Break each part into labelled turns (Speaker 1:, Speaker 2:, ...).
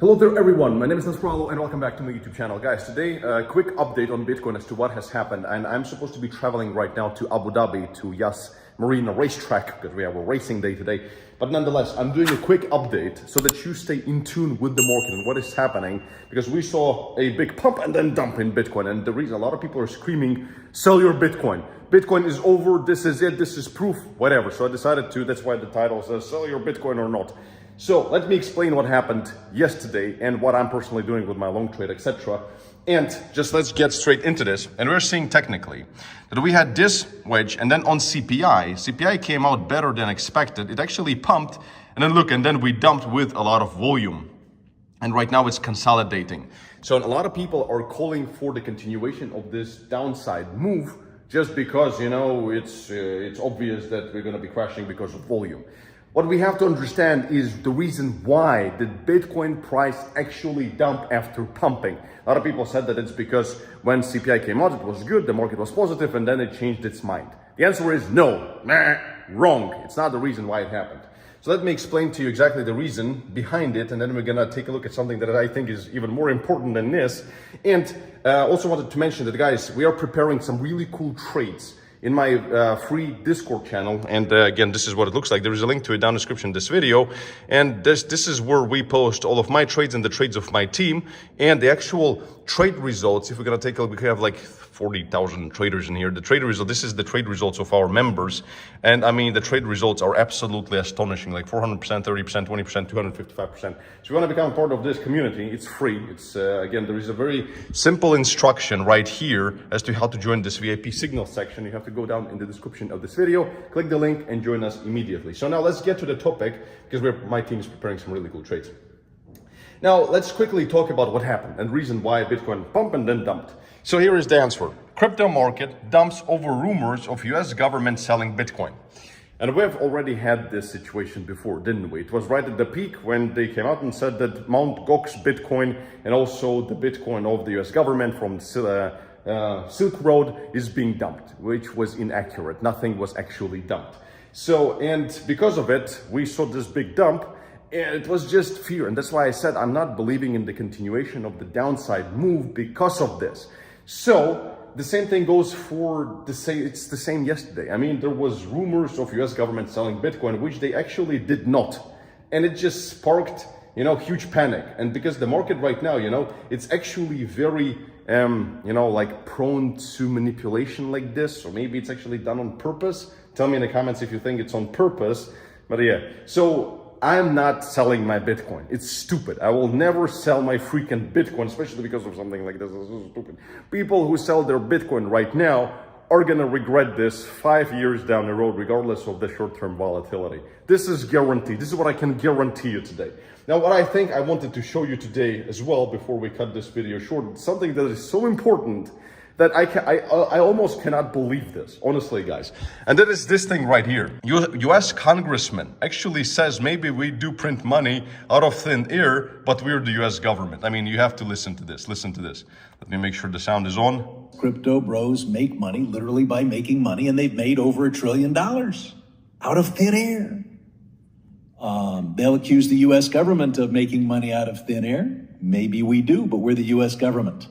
Speaker 1: Hello there everyone, my name is Nasrallo and welcome back to my YouTube channel. Guys, today a quick update on Bitcoin as to what has happened, and I'm supposed to be traveling right now to Abu Dhabi to Yas Marina racetrack because we have a racing day today. But nonetheless, I'm doing a quick update so that you stay in tune with the market and what is happening, because we saw a big pump and then dump in Bitcoin, and the reason a lot of people are screaming, sell your Bitcoin. Bitcoin is over, this is it, this is proof, whatever. So I decided to, that's why the title says sell your Bitcoin or not. So let me explain what happened yesterday and what I'm personally doing with my long trade, etc. And just let's get straight into this. And we're seeing technically that we had this wedge, and then on CPI came out better than expected. It actually pumped, and then look, and then we dumped with a lot of volume. And right now it's consolidating. So a lot of people are calling for the continuation of this downside move just because, you know, it's obvious that we're going to be crashing because of volume. What we have to understand is the reason why the Bitcoin price actually dumped after pumping. A lot of people said that it's because when CPI came out, it was good, the market was positive, and then it changed its mind. The answer is no, wrong. It's not the reason why it happened. So let me explain to you exactly the reason behind it, and then we're gonna take a look at something that I think is even more important than this. And also wanted to mention that, guys, we are preparing some really cool trades in my free Discord channel. And again, this is what it looks like. There is a link to it down in the description of this video. And this is where we post all of my trades and the trades of my team and the actual trade results. If we're gonna take a look, we have like 40,000 traders in here. The trade result, this is the trade results of our members. And I mean, the trade results are absolutely astonishing, like 400%, 30%, 20%, 255%. So you want to become part of this community, it's free. It's again, there is a very simple instruction right here as to how to join this VIP signal section. You have to go down in the description of this video, click the link and join us immediately. So now let's get to the topic, because my team is preparing some really cool trades. Now, let's quickly talk about what happened and reason why Bitcoin pumped and then dumped. So here is the answer. Crypto market dumps over rumors of US government selling Bitcoin. And we've already had this situation before, didn't we? It was right at the peak when they came out and said that Mt. Gox Bitcoin and also the Bitcoin of the US government from Silk Road is being dumped, which was inaccurate. Nothing was actually dumped. So, and because of it, we saw this big dump. And it was just fear, and that's why I said I'm not believing in the continuation of the downside move because of this. So the same thing goes for it's the same yesterday. I mean, there was rumors of US government selling Bitcoin, which they actually did not. And it just sparked, you know, huge panic. And because the market right now, you know, it's actually very, you know, like prone to manipulation like this, or maybe it's actually done on purpose. Tell me in the comments if you think it's on purpose. But yeah, so I'm not selling my Bitcoin. It's stupid. I will never sell my freaking Bitcoin, especially because of something like this. This is stupid. People who sell their Bitcoin right now are gonna regret this 5 years down the road, regardless of the short-term volatility. This is guaranteed. This is what I can guarantee you today. Now, what I think I wanted to show you today as well, before we cut this video short, something that is so important that I almost cannot believe this, honestly, guys. And that is this thing right here. US congressman actually says maybe we do print money out of thin air, but we're the US government. I mean, you have to listen to this. Listen to this. Let me make sure the sound is on.
Speaker 2: Crypto bros make money literally by making money, and they've made over $1 trillion out of thin air. They'll accuse the US government of making money out of thin air. Maybe we do, but we're the US government.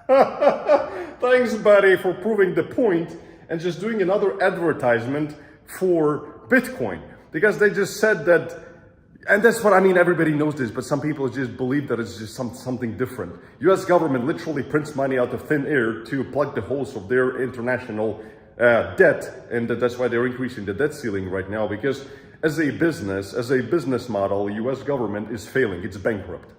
Speaker 1: Thanks, buddy, for proving the point and just doing another advertisement for Bitcoin, because they just said that, and that's what I mean, everybody knows this, but some people just believe that it's just something different. US government literally prints money out of thin air to plug the holes of their international debt, and that's why they're increasing the debt ceiling right now, because as a business model, US government is failing, it's bankrupt.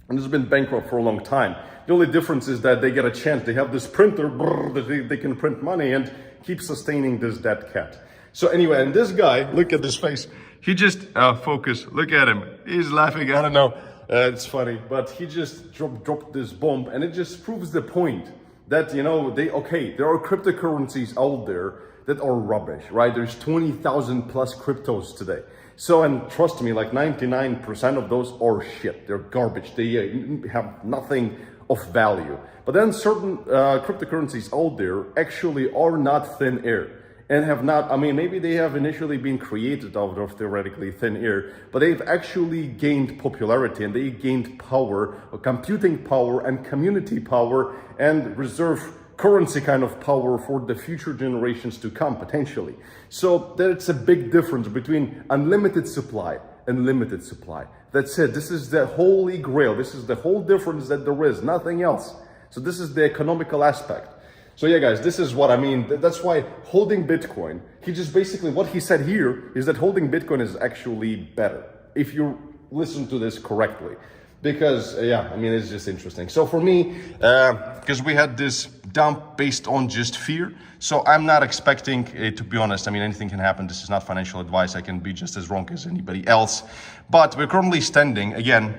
Speaker 1: And it's been bankrupt for a long time. The only difference is that they get a chance. They have this printer that they can print money and keep sustaining this dead cat. So anyway, and this guy, look at this face. He just focus. Look at him. He's laughing. I don't know. It's funny, but he just dropped this bomb, and it just proves the point that, you know, there are cryptocurrencies out there that are rubbish, right? There's 20,000 plus cryptos today. So, and trust me, like 99% of those are shit. They're garbage. They have nothing of value. But then certain cryptocurrencies out there actually are not thin air. and have not, I mean, maybe they have initially been created out of theoretically thin air, but they've actually gained popularity and they gained power, computing power and community power and reserve currency kind of power for the future generations to come potentially. So there's a big difference between unlimited supply and limited supply. That's it. This is the holy grail. This is the whole difference that there is, nothing else. So this is the economical aspect. So yeah, guys, this is what I mean. That's why holding Bitcoin, he just basically, what he said here is that holding Bitcoin is actually better if you listen to this correctly. Because, yeah, I mean, it's just interesting. So for me, because we had this dump based on just fear, so I'm not expecting, to be honest, I mean, anything can happen. This is not financial advice. I can be just as wrong as anybody else. But we're currently standing, again,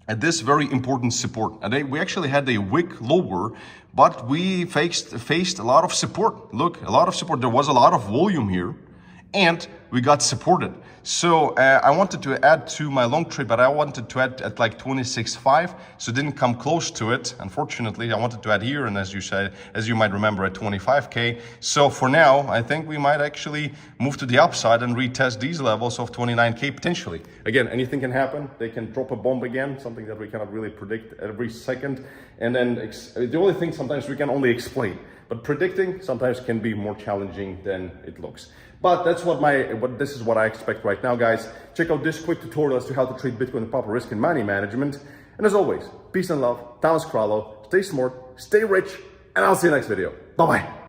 Speaker 1: at this very important support. And we actually had a wick lower, but we faced a lot of support. Look, a lot of support. There was a lot of volume here, and we got supported. So I wanted to add to my long trade, but I wanted to add at like 26.5, so didn't come close to it. Unfortunately, I wanted to add here, and as you might remember, at 25K. So for now, I think we might actually move to the upside and retest these levels of 29K potentially. Again, anything can happen. They can drop a bomb again, something that we cannot really predict every second. And then the only thing sometimes we can only explain. But predicting sometimes can be more challenging than it looks. But that's this is what I expect right now, guys. Check out this quick tutorial as to how to trade Bitcoin with proper risk and money management. And as always, peace and love. Thomas Krallo. Stay smart, stay rich, and I'll see you next video. Bye-bye.